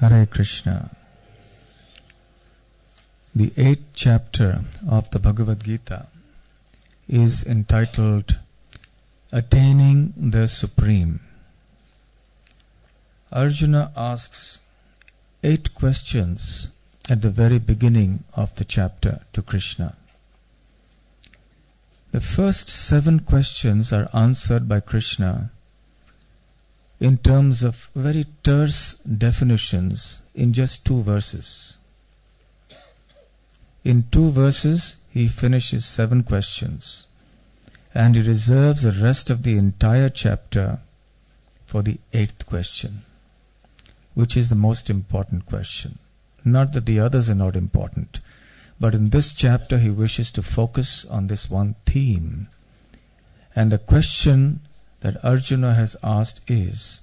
Hare Krishna. The 8th chapter of the Bhagavad Gita is entitled Attaining the Supreme. Arjuna asks 8 questions at the very beginning of the chapter to Krishna. The first 7 questions are answered by Krishna in terms of very terse definitions in just 2 verses. In 2 verses, he finishes 7 questions, and he reserves the rest of the entire chapter for the 8th question, which is the most important question. Not that the others are not important, but in this chapter he wishes to focus on this one theme. And the question that Arjuna has asked is,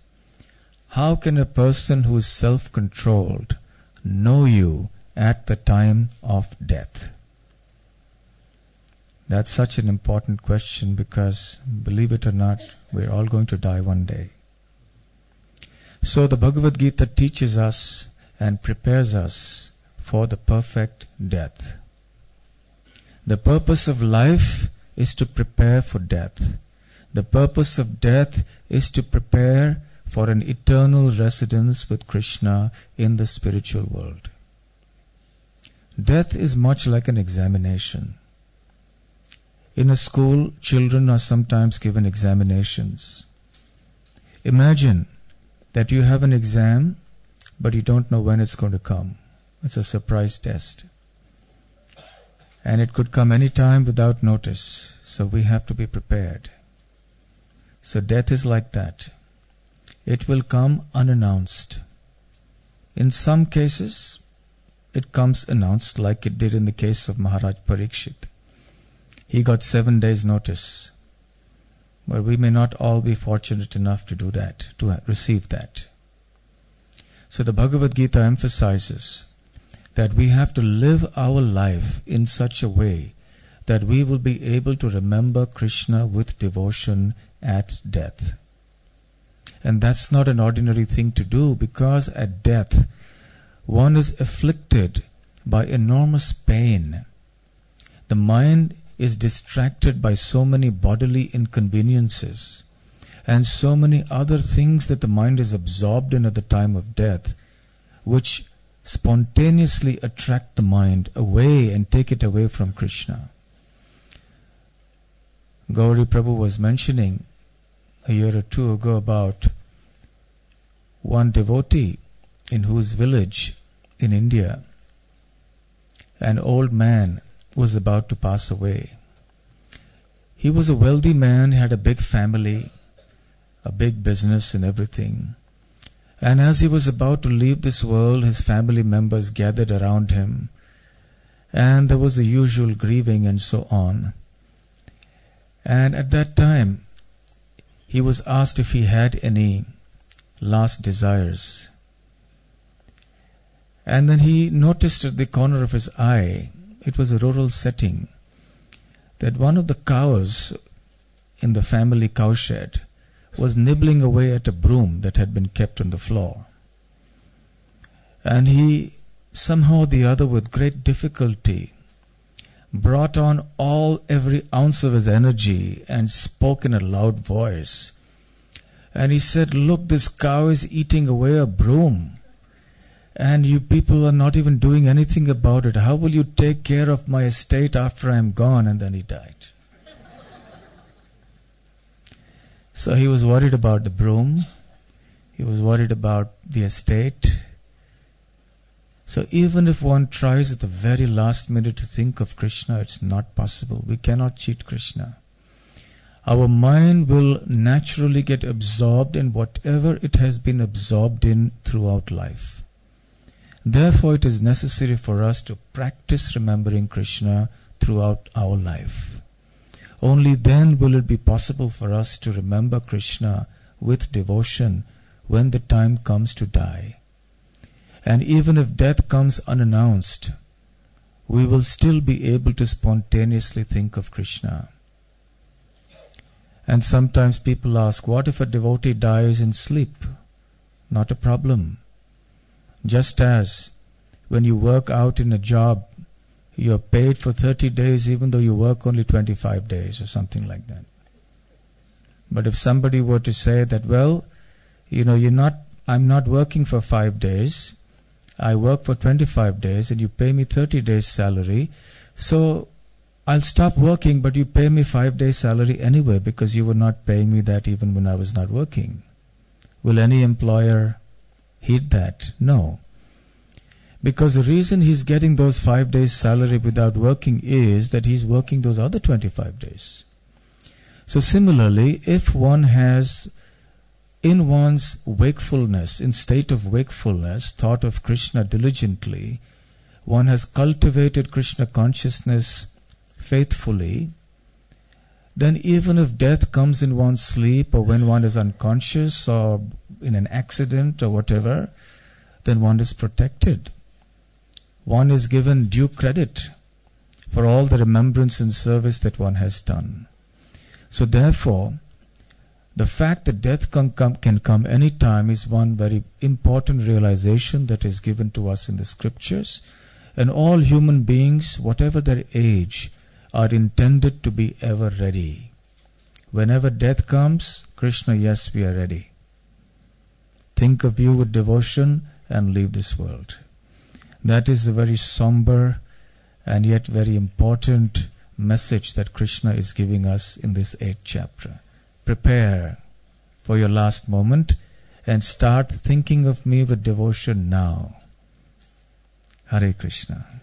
how can a person who is self-controlled know you at the time of death? That's such an important question because, believe it or not, we're all going to die one day. So the Bhagavad Gita teaches us and prepares us for the perfect death. The purpose of life is to prepare for death. The purpose of death is to prepare for an eternal residence with Krishna in the spiritual world. Death is much like an examination. In a school, children are sometimes given examinations. Imagine that you have an exam, but you don't know when it's going to come. It's a surprise test. And it could come any time without notice, so we have to be prepared. So death is like that. It will come unannounced. In some cases, it comes announced, like it did in the case of Maharaj Parikshit. He got 7 days notice. But we may not all be fortunate enough to do that, to receive that. So the Bhagavad Gita emphasizes that we have to live our life in such a way that we will be able to remember Krishna with devotion at death. And that's not an ordinary thing to do, because at death one is afflicted by enormous pain. The mind is distracted by so many bodily inconveniences and so many other things that the mind is absorbed in at the time of death, which spontaneously attract the mind away and take it away from Krishna. Gauri Prabhu was mentioning a year or 2 ago about one devotee in whose village in India an old man was about to pass away. He was a wealthy man, he had a big family, a big business and everything. And as he was about to leave this world, his family members gathered around him, and there was the usual grieving and so on. And at that time, he was asked if he had any last desires. And then he noticed at the corner of his eye, it was a rural setting, that one of the cows in the family cowshed was nibbling away at a broom that had been kept on the floor. And he, somehow or the other, with great difficulty, brought on every ounce of his energy and spoke in a loud voice. And he said, "Look, this cow is eating away a broom. And you people are not even doing anything about it. How will you take care of my estate after I am gone?" And then he died. So he was worried about the broom. He was worried about the estate. So even if one tries at the very last minute to think of Krishna, it's not possible. We cannot cheat Krishna. Our mind will naturally get absorbed in whatever it has been absorbed in throughout life. Therefore, it is necessary for us to practice remembering Krishna throughout our life. Only then will it be possible for us to remember Krishna with devotion when the time comes to die. And even if death comes unannounced, we will still be able to spontaneously think of Krishna. And sometimes people ask, what if a devotee dies in sleep? Not a problem. Just as when you work out in a job, you're paid for 30 days even though you work only 25 days or something like that. But if somebody were to say that, well, I'm not working for 5 days, I work for 25 days and you pay me 30 days salary, so I'll stop working but you pay me 5 days salary anyway because you were not paying me that even when I was not working. Will any employer heed that? No. Because the reason he's getting those 5 days salary without working is that he's working those other 25 days. So similarly, if one has in one's wakefulness, in state of wakefulness, thought of Krishna diligently, one has cultivated Krishna consciousness faithfully, then even if death comes in one's sleep or when one is unconscious or in an accident or whatever, then one is protected. One is given due credit for all the remembrance and service that one has done. So therefore, the fact that death can come any time is one very important realization that is given to us in the scriptures. And all human beings, whatever their age, are intended to be ever ready. Whenever death comes, Krishna, yes, we are ready. Think of you with devotion and leave this world. That is a very somber and yet very important message that Krishna is giving us in this 8th chapter. Prepare for your last moment and start thinking of me with devotion now. Hare Krishna.